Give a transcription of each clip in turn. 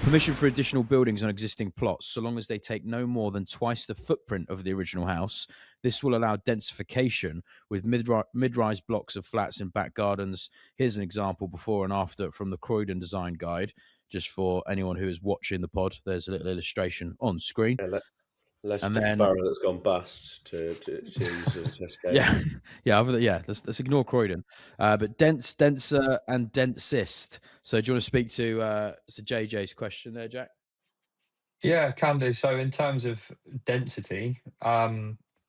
Permission for additional buildings on existing plots, so long as they take no more than twice the footprint of the original house. This will allow densification with mid-rise blocks of flats in back gardens. Here's an example before and after from the Croydon Design Guide, just for anyone who is watching the pod. There's a little illustration on screen. Yeah, let's And pick a then, borough that's gone bust to use as a test case. yeah, let's ignore Croydon. But denser, and densist. So, do you want to speak to JJ's question there, Jack? Yeah, can do. So in terms of density,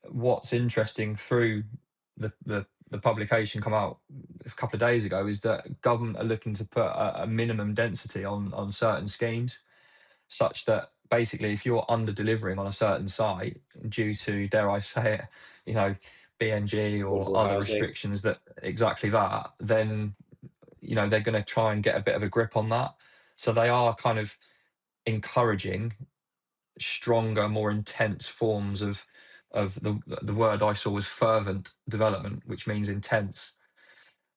what's interesting through the publication come out a couple of days ago is that government are looking to put a minimum density on certain schemes, such that basically if you're under delivering on a certain site due to, dare I say it, you know, BNG or Affordable other housing. restrictions that exactly that, then they're going to try and get a bit of a grip on that. So they are kind of encouraging stronger, more intense forms of the word I saw was fervent development, which means intense.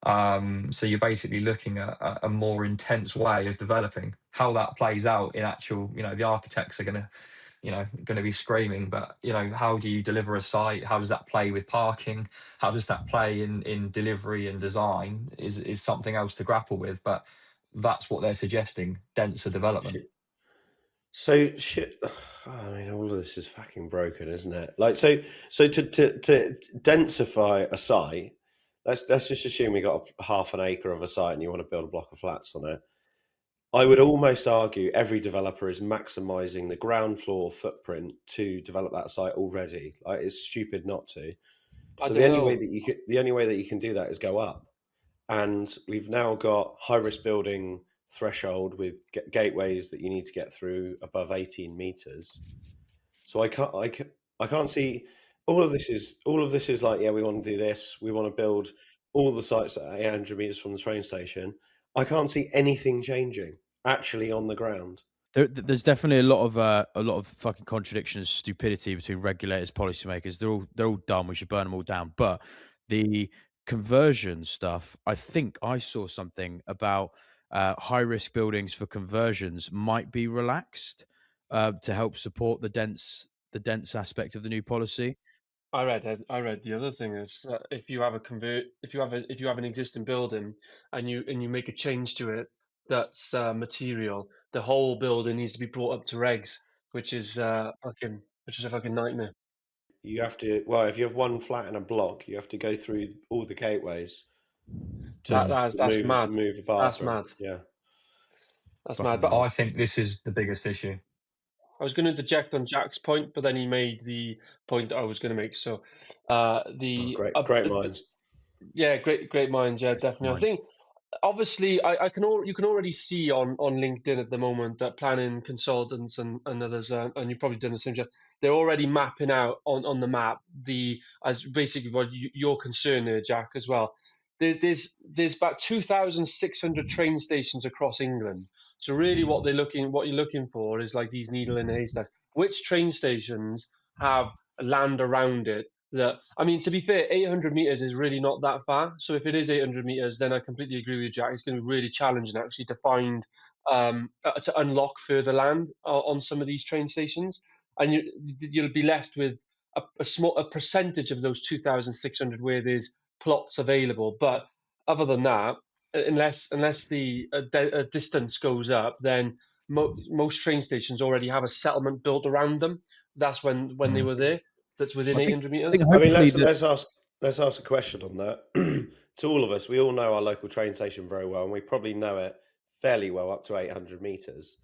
So you're basically looking at a more intense way of developing. How that plays out in actual, the architects are going to be screaming, but how do you deliver a site? How does that play with parking? How does that play in delivery and design? Is something else to grapple with, but that's what they're suggesting: denser development. So shit. I mean, all of this is fucking broken, isn't it? Like, so to densify a site, let's just assume we got a half an acre of a site and you want to build a block of flats on it. I would almost argue every developer is maximizing the ground floor footprint to develop that site already. Like, it's stupid not to. So the only way that you can do that is go up. And we've now got high risk building threshold with gateways that you need to get through above 18 meters. So I can't see all of this is like, yeah, we want to do this. We want to build all the sites at 800 meters from the train station. I can't see anything changing actually on the ground. There's definitely a lot of fucking contradictions, stupidity between regulators, policymakers. They're all dumb. We should burn them all down. But the conversion stuff, I think I saw something about high risk buildings for conversions might be relaxed to help support the dense aspect of the new policy. I read the other thing is if you have an existing building and you make a change to it that's material, the whole building needs to be brought up to regs, which is a fucking nightmare. You have to, well, if you have one flat in a block, you have to go through all the gateways to Mm. That's mad. move a That's bathroom. mad. Yeah. That's mad. Fucking But hell. I think this is the biggest issue. I was going to interject on Jack's point, but then he made the point that I was going to make. So, Oh, the great minds. yeah, great minds, yeah, definitely. I Right. think obviously you can already see on LinkedIn at the moment that planning consultants and others and you've probably done the same job. They're already mapping out on the map the as basically what your concern there, Jack, as well. There's about 2,600 train stations across England. So really, what you're looking for is like these needle in the haystacks. Which train stations have land around it that, I mean, to be fair, 800 meters is really not that far. So if it is 800 meters, then I completely agree with you, Jack. It's going to be really challenging actually to find to unlock further land on some of these train stations, and you'll be left with a percentage of those 2,600 where there's plots available. But other than that, unless the distance goes up, then most train stations already have a settlement built around them. That's when they Mm. were there. That's within I think 800 I think meters. I mean, hopefully that let's ask a question on that. To all of us, we all know our local train station very well, and we probably know it fairly well up to 800 meters.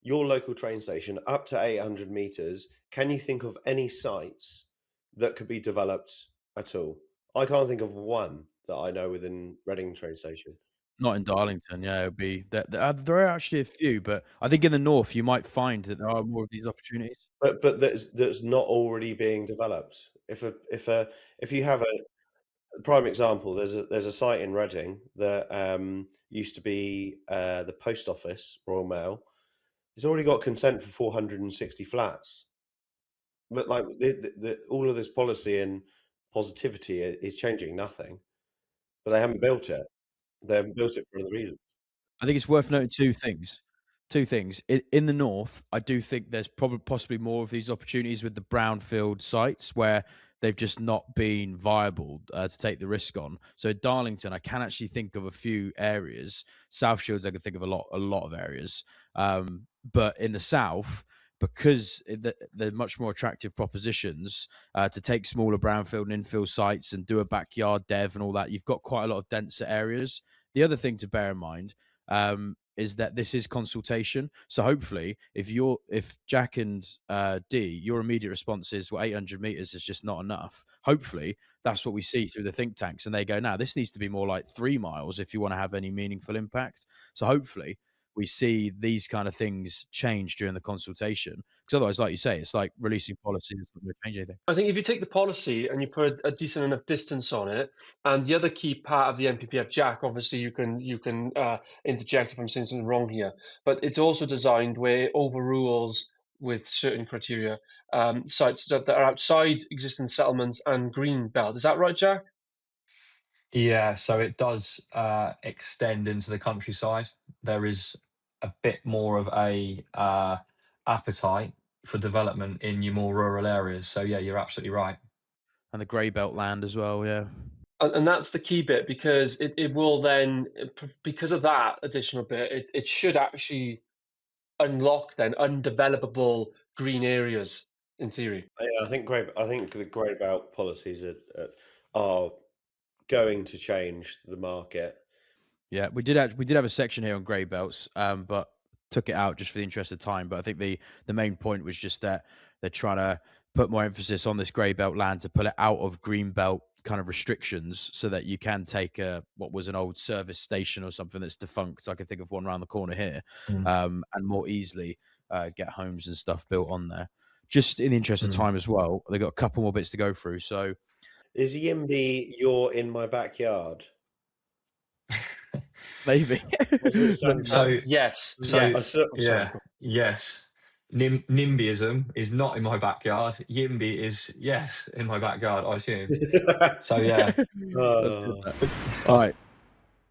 Your local train station up to 800 meters, can you think of any sites that could be developed at all? I can't think of one that I know within Reading train station. not in Darlington, yeah, it would be there are actually a few, but I think in the north you might find that there are more of these opportunities. But that's not already being developed. If you have a prime example, there's a site in Reading that used to be the post office, Royal Mail. It's already got consent for 460 flats. But like all of this policy and positivity is changing nothing. But they haven't built it. They haven't built it for other reasons. I think it's worth noting two things. Two things. In the north, I do think there's probably possibly more of these opportunities with the brownfield sites where they've just not been viable to take the risk on. So at Darlington, I can actually think of a few areas. South Shields, I can think of a lot of areas. But in the south, because they're much more attractive propositions to take smaller brownfield and infill sites and do a backyard dev and all that, you've got quite a lot of denser areas. The other thing to bear in mind is that this is consultation. So hopefully, if Jack and D, your immediate response is, well, 800 meters is just not enough. Hopefully, that's what we see through the think tanks, and they go, now this needs to be more like 3 miles if you want to have any meaningful impact. So hopefully, we see these kind of things change during the consultation. Because otherwise, like you say, it's like releasing policy that's not going to change anything. I think if you take the policy and you put a decent enough distance on it, and the other key part of the NPPF, Jack, obviously you can interject if I'm saying something wrong here, but it's also designed where it overrules with certain criteria sites that are outside existing settlements and green belt. Is that right, Jack? Yeah, so it does extend into the countryside. There is a bit more of a appetite for development in your more rural areas. So yeah, you're absolutely right. And the grey belt land as well, yeah. And that's the key bit, because it will then, because of that additional bit, it should actually unlock then undevelopable green areas in theory. Yeah, I think the grey belt policies are going to change the market. Yeah, we did have a section here on grey belts, but took it out just for the interest of time. But I think the main point was just that they're trying to put more emphasis on this grey belt land to pull it out of green belt kind of restrictions, so that you can take what was an old service station or something that's defunct. I can think of one around the corner here, and more easily get homes and stuff built on there. Just in the interest of time as well, they've got a couple more bits to go through. So, is YIMBY "You're in my backyard"? maybe. Yes. Yes. NIMBYism is not in my backyard. YIMBY is yes in my backyard, I assume. So yeah. That's good. All right.